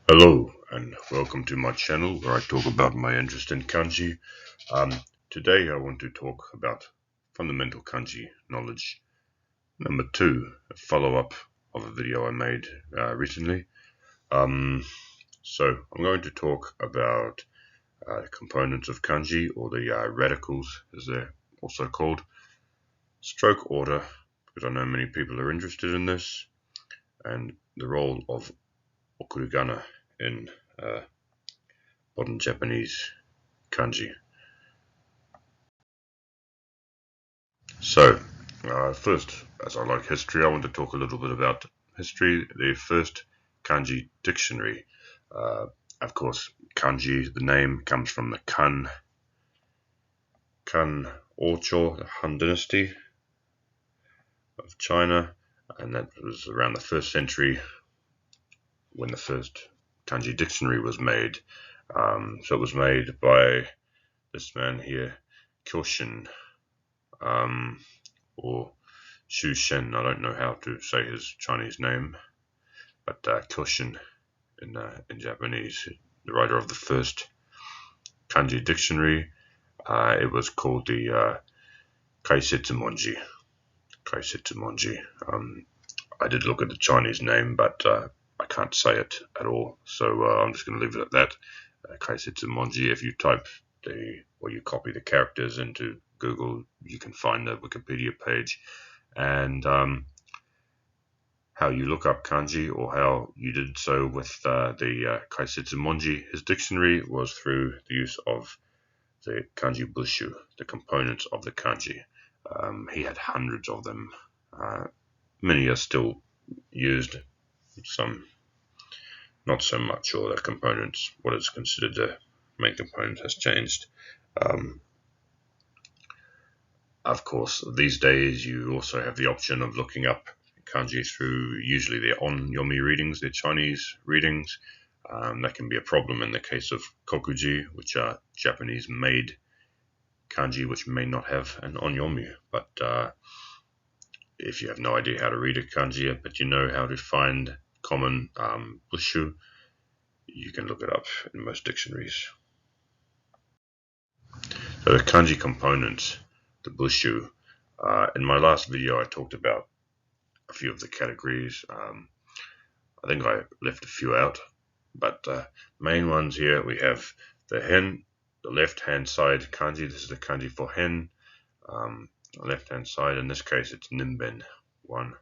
Hello and welcome to my channel where I talk about my interest in kanji. Today I want to talk about fundamental kanji knowledge. Number 2, a follow-up of a video I made recently. So I'm going to talk about components of kanji, or the radicals as they're also called, stroke order, because I know many people are interested in this, and the role of okurigana in modern Japanese Kanji. So, first, as I like history, I want to talk a little bit about history. The first kanji dictionary. Of course, kanji, the name, comes from the Kan Orcho, the Han Dynasty of China, and that was around the 1st century when the first kanji dictionary was made. So it was made by this man here, Kyoshin, or Shu Shen. I don't know how to say his Chinese name, but Kyoshin in Japanese, the writer of the first kanji dictionary. It was called the Kaisetsu Monji. I did look at the Chinese name, but I can't say it at all, so I'm just going to leave it at that. Kaisetsu Monji. If you type you copy the characters into Google, you can find the Wikipedia page, and how you look up kanji, or how you did so with the Kaisetsu Monji, his dictionary, was through the use of the kanji bushu, the components of the kanji. He had hundreds of them. Many are still used, some not so much, or the components, what is considered the main component, has changed. Of course, these days you also have the option of looking up kanji through usually their onyomi readings, their Chinese readings. That can be a problem in the case of kokuji, which are Japanese-made kanji, which may not have an onyomi. But if you have no idea how to read a kanji, but you know how to find common bushu, you can look it up in most dictionaries. So the kanji components, the bushu. In my last video, I talked about a few of the categories. I think I left a few out, but main ones here, we have the hen, the left-hand side kanji. This is the kanji for hen. Left-hand side, in this case, it's nimben. One,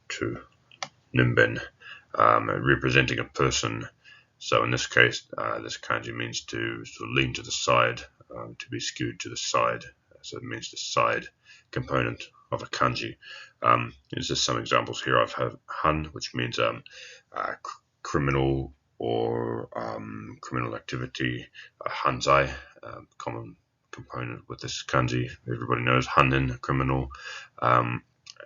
two, nimben, representing a person. So in this case, this kanji means to sort of lean to the side, to be skewed to the side. So it means the side component of a kanji. There's just some examples here. I've had han, which means criminal or criminal activity. Hanzai, common component with this kanji. Everybody knows hanin, criminal.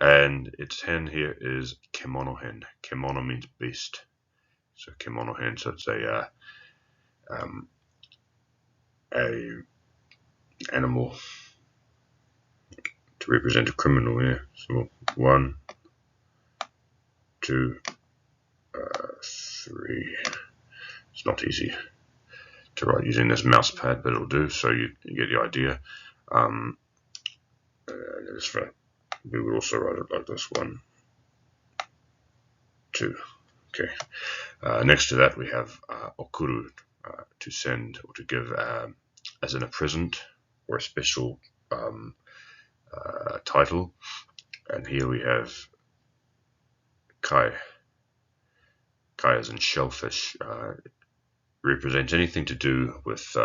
And its hen here is kemono hen. Kemono means beast. So kemono hen, so it's a animal to represent a criminal here. So 1, 2, 3. It's not easy to write using this mouse pad, but it'll do. So you get the idea. We would also write it like this: 1, 2. Okay. Next to that, we have okuru, to send or to give as in a present or a special title. And here we have kai. Kai as in shellfish. Represents anything to do with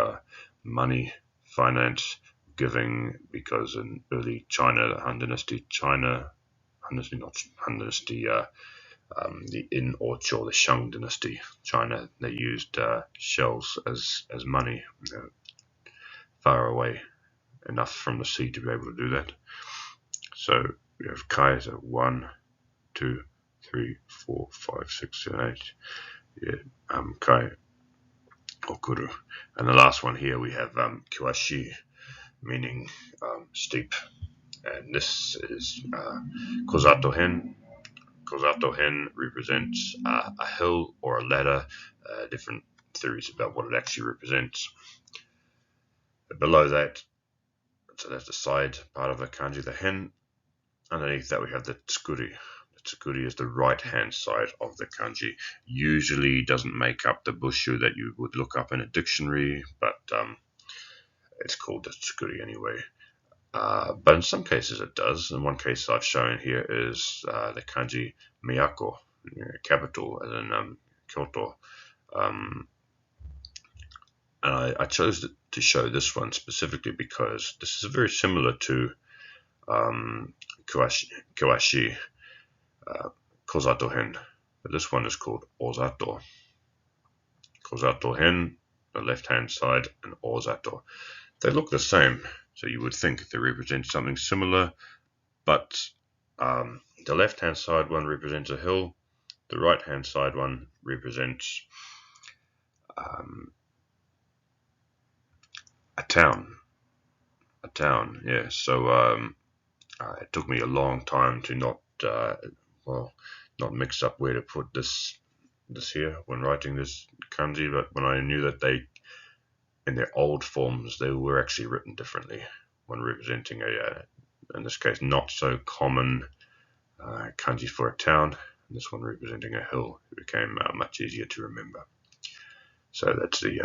money, finance, giving, because in early China, the Han Dynasty, the In Orcho, the Shang Dynasty, China, they used shells as money, far away enough from the sea to be able to do that. So we have kai, so 1, 2, 3, 4, 5, 6, 7, 8. Yeah, kai, okuru. And the last one here we have kyoshi, meaning steep. And this is kozato hen. Kozato hen represents a hill or a ladder. Different theories about what it actually represents. But below that, so that's the side part of the kanji, the hen. Underneath that we have the tsukuri. The tsukuri is the right-hand side of the kanji. Usually doesn't make up the bushu that you would look up in a dictionary, but it's called the tsukuri anyway. But in some cases it does. In one case I've shown here is the kanji Miyako, capital, as in Kyoto. And I chose to show this one specifically because this is very similar to Kawashi, Kozato hen. But this one is called Ozato. Kozato hen, the left-hand side, and Ozato. They look the same, so you would think they represent something similar, but the left-hand side one represents a hill, the right-hand side one represents a town. Yeah. So it took me a long time to not mix up where to put this here when writing this kanji, but when I knew that they, in their old forms, they were actually written differently when representing in this case, not so common kanji for a town. This one representing a hill. It became much easier to remember. So that's the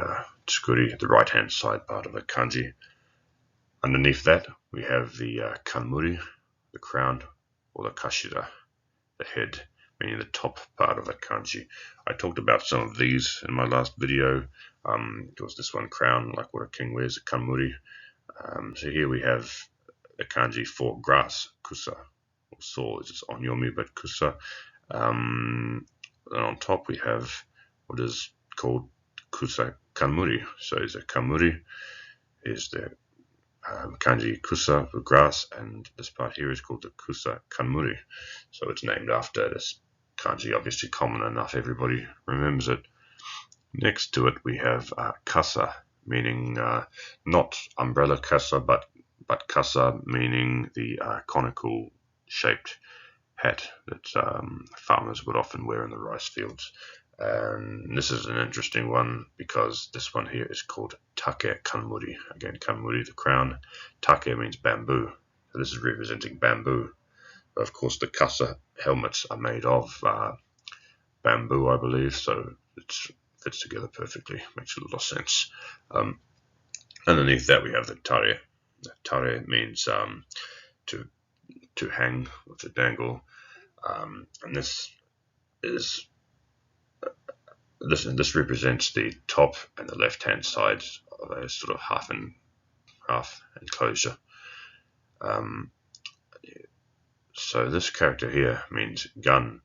tsukuri, the right-hand side part of a kanji. Underneath that, we have the kanmuri, the crown, or the kashira, the head, meaning the top part of a kanji. I talked about some of these in my last video. It was this one, crown, like what a king wears, a kanmuri. So here we have the kanji for grass, kusa, or saw, it's onyomi, but kusa. And on top we have what is called kusa kanmuri. So the kanmuri is the kanji kusa for grass, and this part here is called the kusa kanmuri. So it's named after this kanji, obviously common enough, everybody remembers it. Next to it we have kasa, meaning not umbrella kasa, but kasa, meaning the conical shaped hat that farmers would often wear in the rice fields. And this is an interesting one because this one here is called take kanmuri. Again, kanmuri, the crown. Take means bamboo. So this is representing bamboo. Of course, the kasa helmets are made of bamboo, I believe, so it fits together perfectly. Makes a lot of sense. Underneath that, we have the tare. Tare means to hang or to dangle, and this represents the top and the left-hand sides of a sort of half enclosure. So this character here means gun,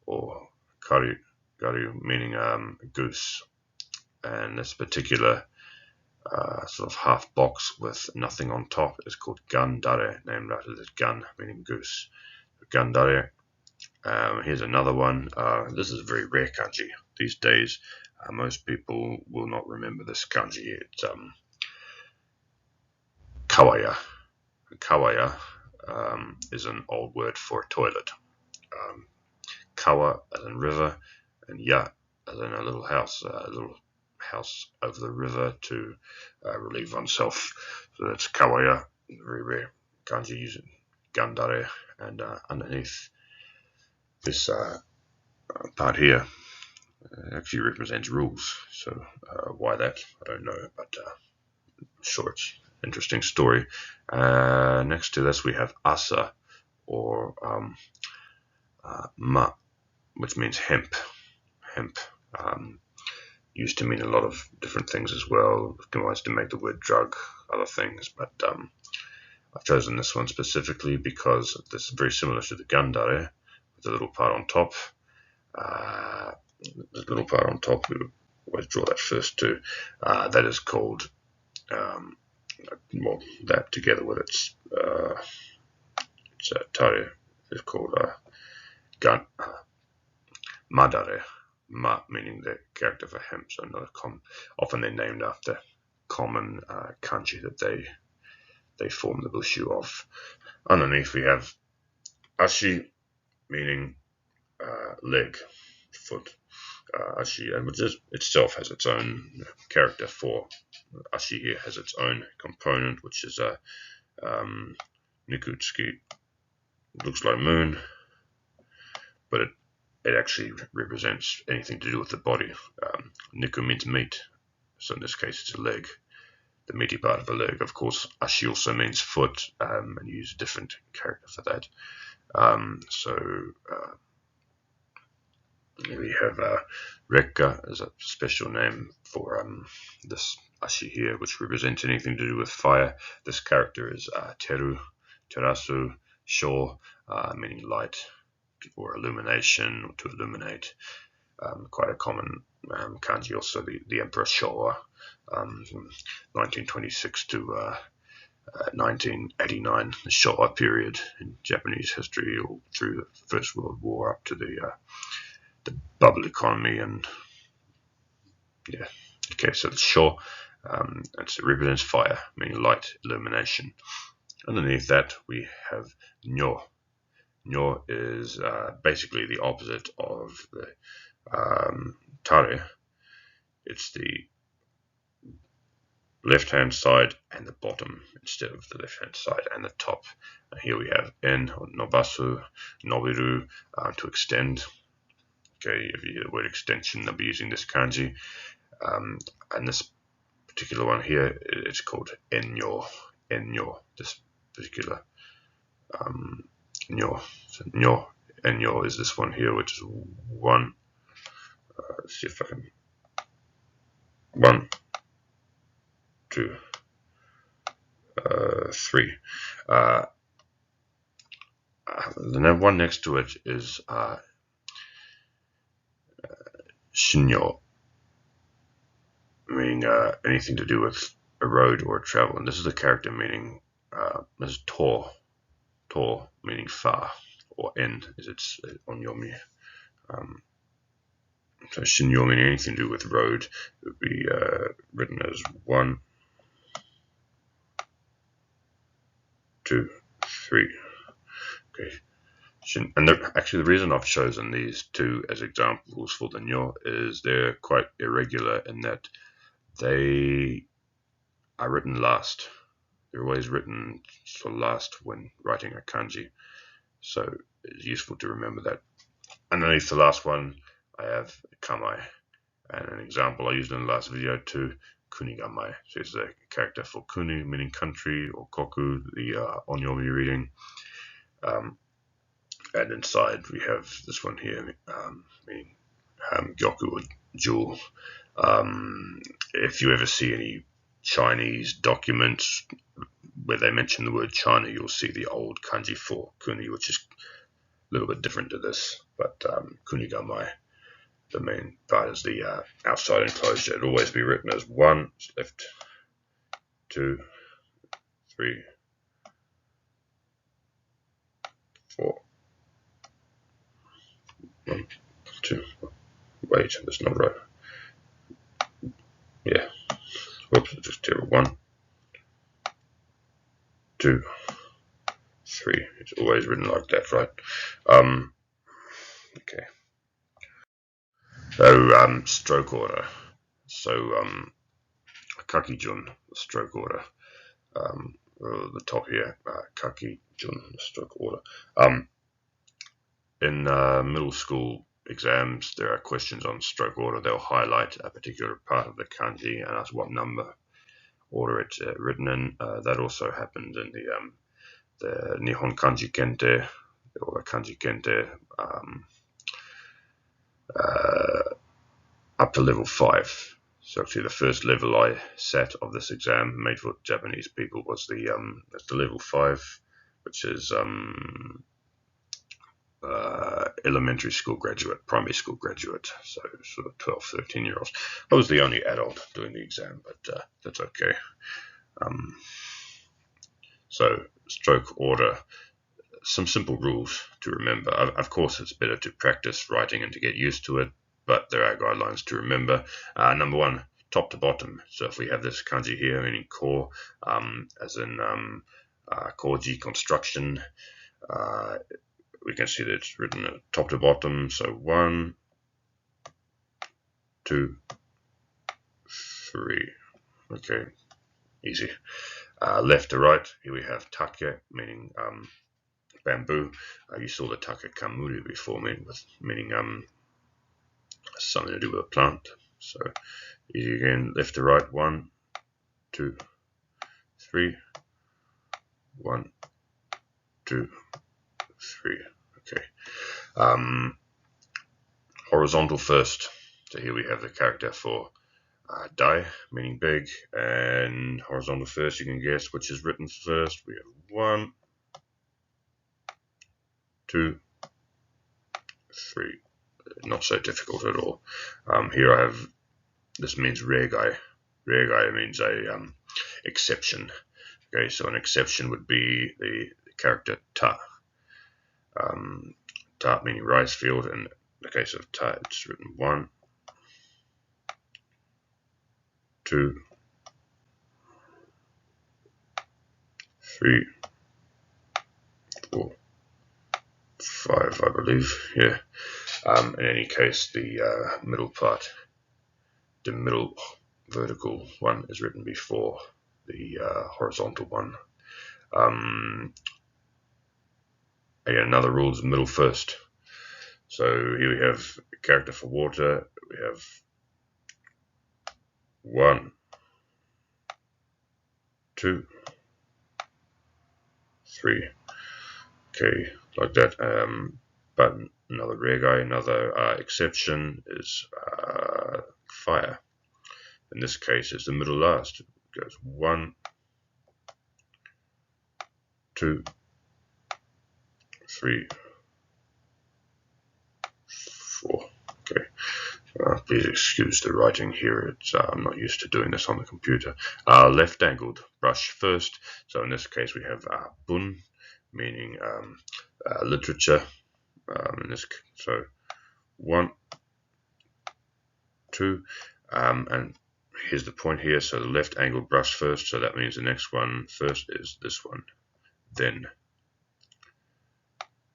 or karu, meaning goose. And this particular sort of half box with nothing on top is called gandare, named after this gun, meaning goose. Gandare. Here's another one. This is a very rare kanji these days. Most people will not remember this kanji. It's kawaya. Kawaya is an old word for a toilet. Kawa as in river, and ya as in a little house over the river to relieve oneself. So that's kawaya, very rare kanji using gandare, and underneath this part here actually represents rules. So why that, I don't know, but I'm sure it's an interesting story. Next to this we have asa, or ma, which means hemp. Hemp used to mean a lot of different things as well. It can always to make the word drug, other things, but I've chosen this one specifically because this is very similar to the gandare, with the little part on top. The little part on top, we would always draw that first too. That is called, well, that together with its tare is called madare. Ma meaning the character for hemp, so another often they're named after common kanji that they form the bushu of. Underneath we have ashi, meaning leg, foot, ashi, and which itself has its own character. For ashi here has its own component, which is a nikutsuki. Looks like moon, but it actually represents anything to do with the body. Niku means meat, so in this case it's a leg, the meaty part of a leg. Of course, ashi also means foot, and you use a different character for that. We have Rekka as a special name for this ashi here, which represents anything to do with fire. This character is Teru, Terasu, Sho, meaning light or illumination, or to illuminate. Quite a common kanji. Also, the Emperor Showa, from 1926 to 1989, the Showa period in Japanese history, all through the First World War up to the bubble economy. And yeah, okay, so it's Sho, it represents fire, meaning light, illumination. Underneath that we have Nyo. Nyo is basically the opposite of the Tare. It's the left hand side and the bottom instead of the left hand side and the top. And here we have En, or Nobasu, Nobiru, to extend. Okay, if you hear the word extension, they'll be using this kanji. And this particular one here, it's called Enyo. Enyo, this particular Nyo. So Nyo, Enyo is this one here, which is 1. Let's see if I can. 1, 2, 3. The one next to it is Shinyo, meaning anything to do with a road or travel. And this is the character meaning, this is To, meaning far, or end, as it's on Yomi. So Shinyo, meaning anything to do with road, would be written as 1, 2, 3. Okay. And actually, the reason I've chosen these two as examples for the Nyo is they're quite irregular in that they are written last. They're always written for last when writing a kanji. So it's useful to remember that. Underneath the last one, I have Kamai. And an example I used in the last video too, Kunigamai. So it's a character for Kuni, meaning country, or Koku, the onyomi reading. And inside we have this one here, meaning Gyoku, or jewel. If you ever see any Chinese documents where they mention the word China, you'll see the old kanji for Kuni, which is a little bit different to this. But Kunigamai, the main part is the outside enclosure. It'll always be written as 1, left, 2, 3, 4. 1, 2. Wait, that's not right. Yeah. Whoops, just terrible. 1, 2, 3. It's always written like that, right? Okay. So stroke order. So Kakijun, stroke order. The top here, Kakijun, stroke order. In middle school exams, there are questions on stroke order. They'll highlight a particular part of the kanji and ask what number order it's written in. That also happened in the Nihon Kanji Kente, or the Kanji Kente, up to level 5. So actually, the first level I sat of this exam made for Japanese people was the level 5, which is elementary school graduate, primary school graduate, so sort of 12, 13-year-olds. I was the only adult doing the exam, but that's okay. So stroke order, some simple rules to remember. Of course, it's better to practice writing and to get used to it, but there are guidelines to remember. Number 1, top to bottom. So if we have this kanji here, meaning ko, as in koji, construction, we can see that it's written top to bottom. So 1, 2, 3. Okay, easy. Left to right, here we have take, meaning bamboo. You saw the take kamuru before, meaning something to do with a plant. So easy again. Left to right, 1, 2, 3. 1, 2, 3. Okay. Horizontal first. So here we have the character for dai, meaning big, and horizontal first. You can guess which is written first. We have 1, 2, 3. Not so difficult at all. Here I have, this means rare guy. Rare guy means a exception. Okay, so an exception would be the character ta. Ta meaning rice field, and in the case of ta, it's written 1, 2, 3, 4, 5, I believe. Yeah. In any case, the middle part, the middle vertical one, is written before the horizontal one. Again, another rule is middle first. So here we have a character for water. We have 1, 2, 3. Okay, like that. But another rare guy, another exception is fire. In this case, it's the middle last. It goes 1, 2, 3, 4. Okay. Please excuse the writing here. I'm not used to doing this on the computer. Left-angled brush first. So in this case, we have bun, meaning literature. So 1, 2, and here's the point here. So the left-angled brush first. So that means the next one first is this one, then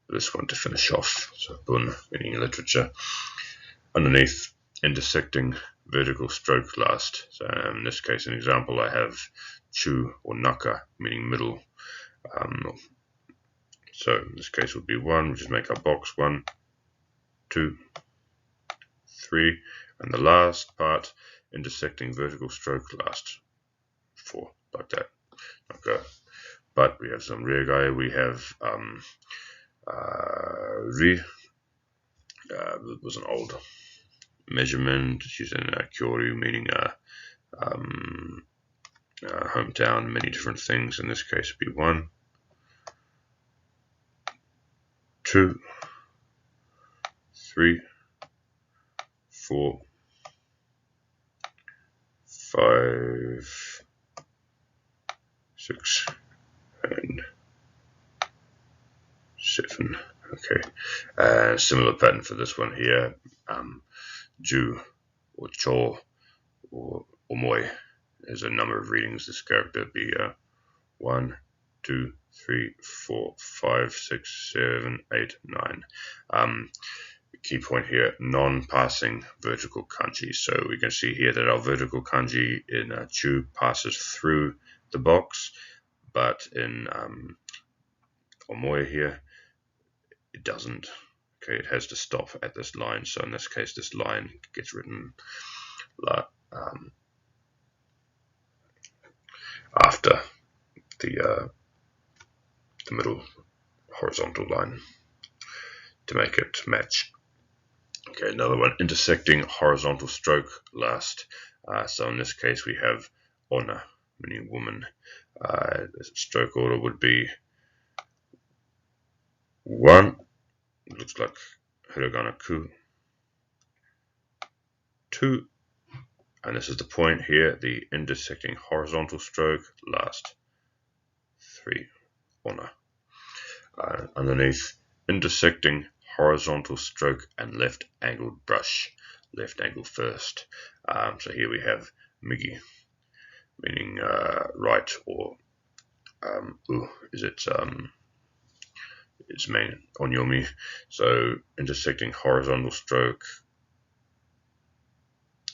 this one to finish off. So bun, meaning literature. Underneath, intersecting vertical stroke last. So in this case, an example, I have chu or naka, meaning middle. So in this case would be 1, which is make our box 1, 2, 3, and the last part, intersecting vertical stroke last, 4, like that. Okay. But we have some rear guy. We have ri. It was an old measurement using kyoru, meaning hometown, many different things. In this case, it'd be 1, 2, 3, 4, 5, 6, and 7. Okay. Similar pattern for this one here. Ju or cho or omoi. There's a number of readings. This character would be 1, 2, 3, 4, 5, 6, 7, 8, 9. Key point here, non-passing vertical kanji. So we can see here that our vertical kanji in chu passes through the box, but in omoi here, it doesn't. Okay, it has to stop at this line. So in this case, this line gets written after the middle horizontal line to make it match. Okay, another one, intersecting horizontal stroke last. So in this case, we have ona, meaning woman. The stroke order would be 1, it looks like hiragana ku, 2, and this is the point here, the intersecting horizontal stroke last, 3, ona. Underneath, intersecting horizontal stroke and left angled brush, left angle first. So here we have migi, meaning right, or is it its main onyomi. So intersecting horizontal stroke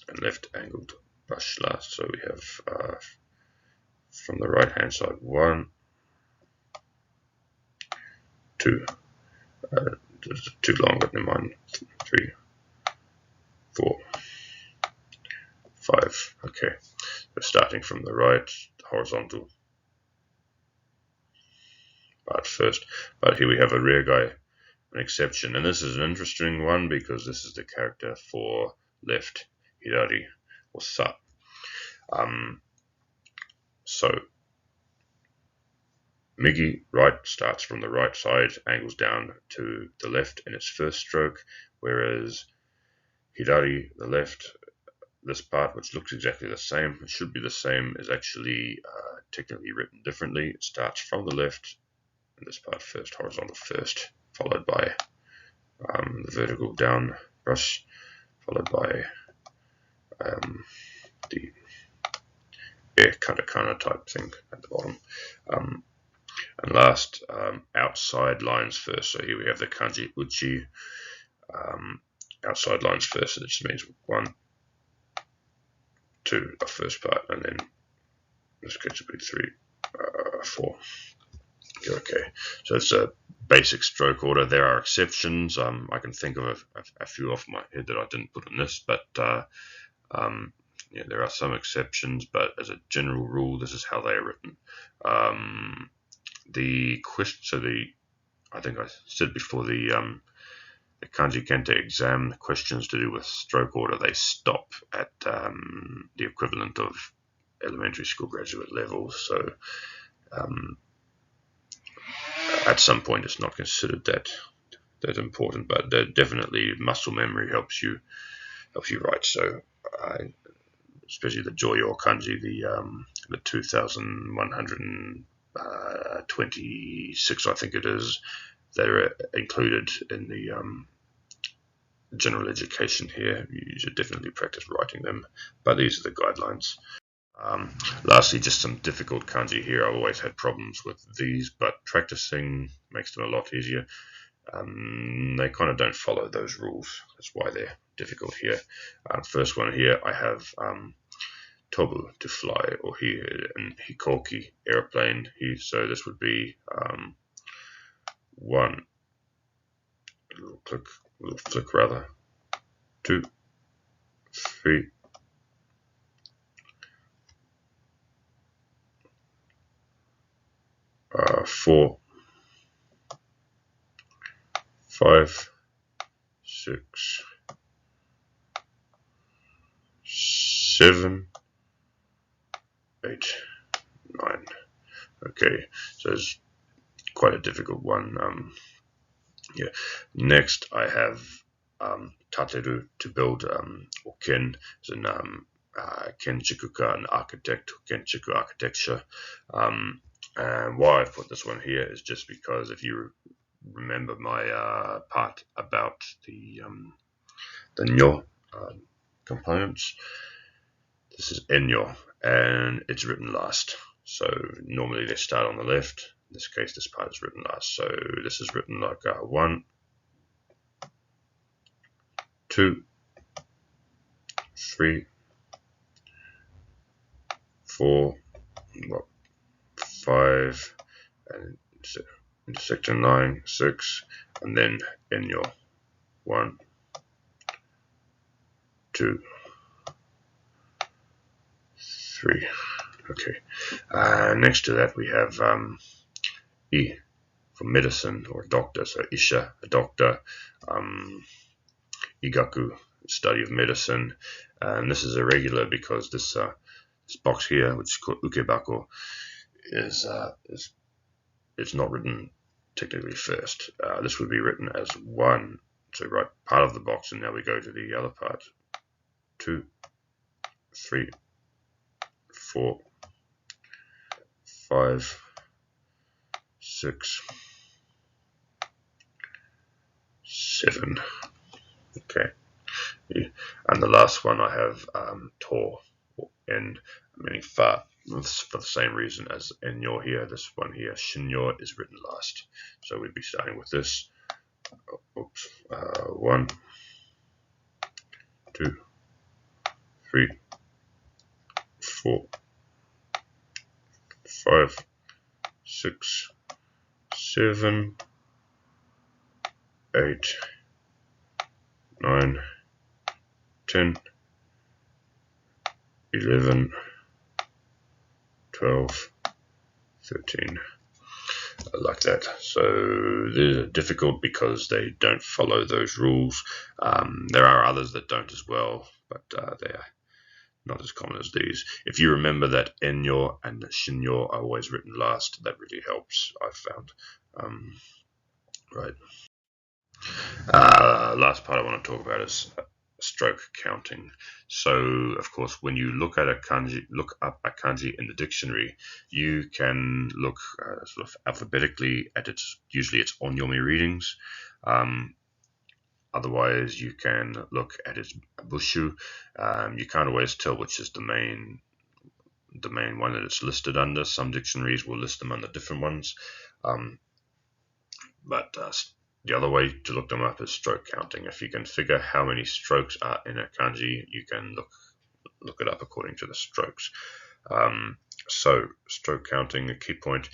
and left angled brush last. So we have from the right hand side 1, 2, too long, but never mind, 3, 4, 5. Okay, so starting from the right, horizontal part first. But here we have a rear guy, an exception, and this is an interesting one because this is the character for left, hirari or sa. So migi, right, starts from the right side, angles down to the left in its first stroke, whereas hirari, the left, this part, which looks exactly the same, it should be the same, is actually technically written differently. It starts from the left, and this part first, horizontal first, followed by the vertical down brush, followed by the katakana type thing at the bottom. And last, outside lines first. So here we have the kanji uchi, outside lines first, so that just means 1, 2, the first part, and then this case would be 3, 4. Okay, so it's a basic stroke order. There are exceptions. I can think of a few off my head that I didn't put in this, but yeah, there are some exceptions. But as a general rule, this is how they are written. I think I said before, the Kanji Kente exam, the questions to do with stroke order, they stop at the equivalent of elementary school graduate level. So at some point it's not considered that important, but definitely muscle memory helps you write. So especially the Joyo Kanji, the 2126, I think it is, they're included in the general education here. You should definitely practice writing them, but these are the guidelines. Lastly, just some difficult kanji here. I've always had problems with these, but practicing makes them a lot easier. They kind of don't follow those rules. That's why they're difficult here. First one here, I have tobu, to fly, or here, and hikoki, airplane. So this would be 1, little flick rather, 2, 3, 4, 5, 6, 7, 8, 9. Okay, so it's quite a difficult one. Yeah. Next, I have tateru, to build, or ken, as in kenchikuka, an architect, kenchiku, architecture. And why I've put this one here is just because if you remember my part about the nyo components, this is enyo, and it's written last. So normally they start on the left. In this case, this part is written last. So this is written like 1, 2, 3, 4, 5, and intersecting 9, 6, and then enyo 1, 2, 3. Okay. Next to that we have I for medicine or doctor. So isha, a doctor. Igaku, study of medicine. And this is irregular because this box here, which is called ukebako, is it's not written technically first. This would be written as 1. So right part of the box, and now we go to the other part. 2, 3, 4, 5, 6, 7. Okay. And the last one I have to, or end, meaning far. for the same reason as enyo here. This one here, shinyo, is written last. So we'd be starting with this. 1, 2, 3, 4, 5, 6, 7, 8, 9, 10, 11, 12, 13, like that. So they're difficult because they don't follow those rules. There are others that don't as well, but they're not as common as these. If you remember that enyo and shinyo are always written last, that really helps, I've found. Right. Last part I want to talk about is stroke counting. So, of course, when you look up a kanji in the dictionary, you can look sort of alphabetically at usually its onyomi readings. Otherwise, you can look at its bushu. You can't always tell which is the main one that it's listed under. Some dictionaries will list them under different ones. But the other way to look them up is stroke counting. If you can figure how many strokes are in a kanji, you can look it up according to the strokes. So stroke counting, a key point: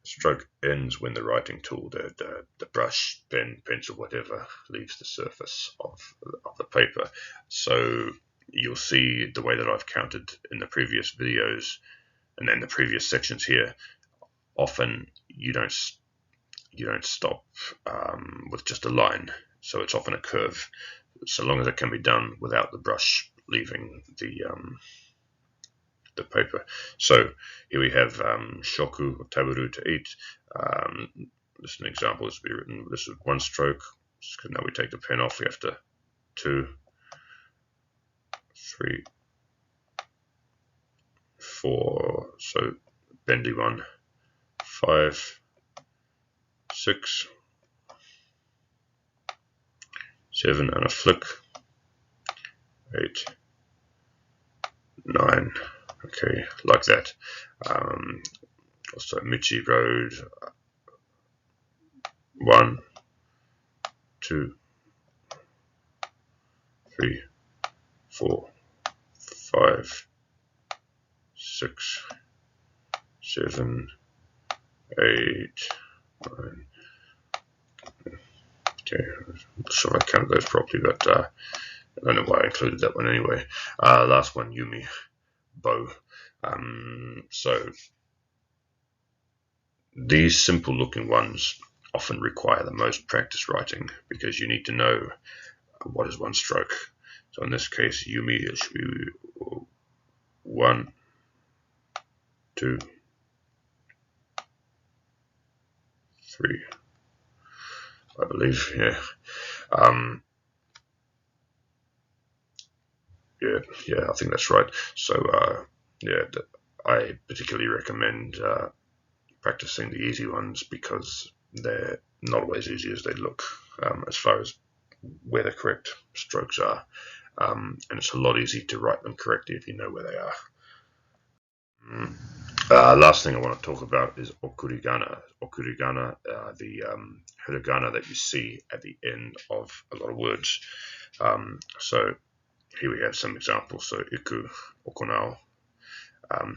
stroke ends when the writing tool, the brush, pen, pencil, whatever, leaves the surface of the paper. So you'll see the way that I've counted in the previous videos and then the previous sections here. Often you don't stop with just a line, so it's often a curve, so long as it can be done without the brush leaving the paper. So here we have shoku, taburu, to eat. This is an example. This will be written. This is one stroke. Because now we take the pen off, we have to 2, 3, 4. So bendy 1, 5, 6, 7, and a flick, 8, 9. Okay, like that. Also Michi Road, 1, 2, 3, 4, 5, 6, 7, 8, 9. Okay, I'm not sure if I counted those properly, but I don't know why I included that one anyway. Last one, Yumi, bow. So these simple looking ones often require the most practice writing because you need to know what is one stroke. So in this case, Yumi should be 1, 2, 3, I believe. Yeah. Yeah, I think that's right. So yeah, I particularly recommend practicing the easy ones because they're not always easy as they look as far as where the correct strokes are, and it's a lot easier to write them correctly if you know where they are. Last thing I want to talk about is okurigana. Okurigana, the hiragana that you see at the end of a lot of words. So here we have some examples. So iku, okonao.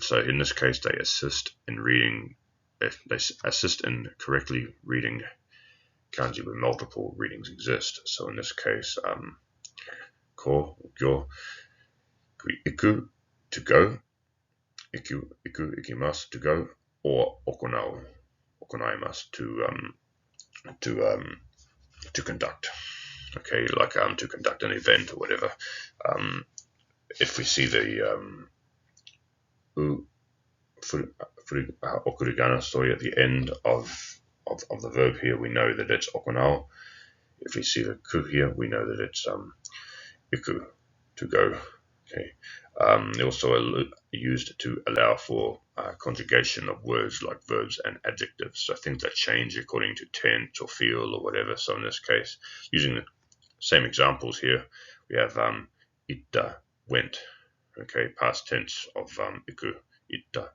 So in this case, they assist in reading. They assist in correctly reading kanji where multiple readings exist. So in this case, ko, gyo, iku, to go, iku, ikimasu, to go, or okonao, okonaimasu, to conduct. Okay, like to conduct an event or whatever. If we see the okurigana story at the end of the verb here, we know that it's okonao. If we see the ku here, we know that it's iku, to go. Okay. They're also used to allow for conjugation of words like verbs and adjectives, so things that change according to tense or feel or whatever. So in this case, using the same examples here, we have itta, went. Okay, past tense of iku. ita.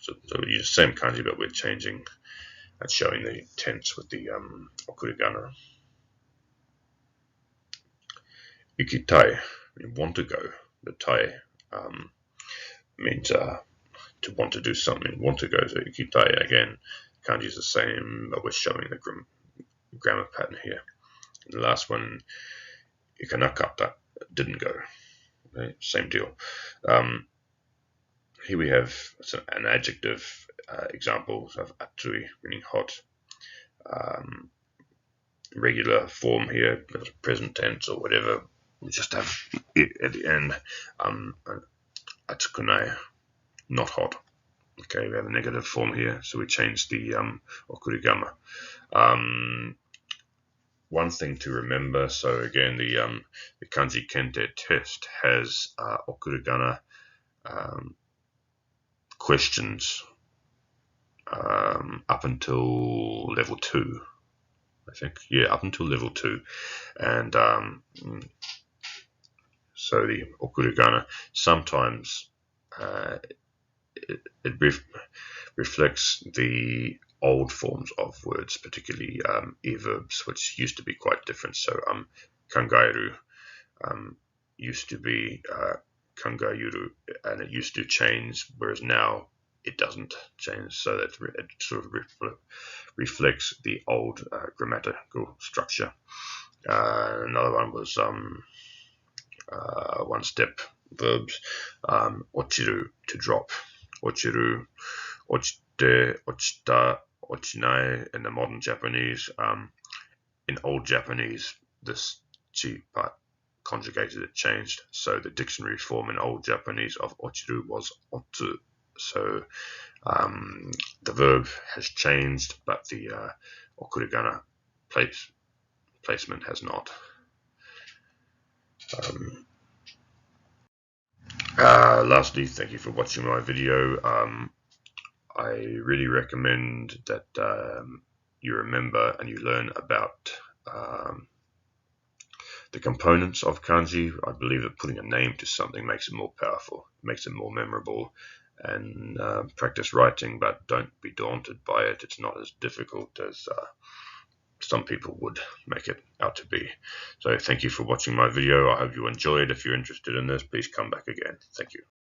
So we use the same kanji, but we're changing and showing the tense with the okurigana. Ikitai, want to go. The tai means to want to do something, want to go. So ikitai, again, kanji is the same, but we're showing the grammar pattern here. And the last one, ikanakata, didn't go. Okay, same deal. Here we have an adjective example of atsui, meaning hot. Regular form here, present tense or whatever. We just have it at the end. Atsukunai, not hot. Okay, we have a negative form here, so we change the okurigama. One thing to remember, so again, the kanji kente test has okurigana questions up until level 2, I think. Yeah, up until level 2. And so the okurigana sometimes it reflects the old forms of words, particularly e-verbs, which used to be quite different. So kangaeru used to be kangayuru, and it used to change, whereas now it doesn't change. So that it sort of reflects the old grammatical structure. Another one was one-step verbs. Ochiru, to drop. Ochiru, ochite, ochita, ochinai in the modern Japanese. In old Japanese, this chi part conjugated, it changed. So the dictionary form in old Japanese of ochiru was otsu. So the verb has changed, but the okurigana placement has not. Lastly, thank you for watching my video. I really recommend that you remember and you learn about the components of kanji. I believe that putting a name to something makes it more powerful, makes it more memorable, and practice writing, but don't be daunted by it. It's not as difficult as some people would make it out to be. So thank you for watching my video. I hope you enjoyed. If you're interested in this, please come back again. Thank you.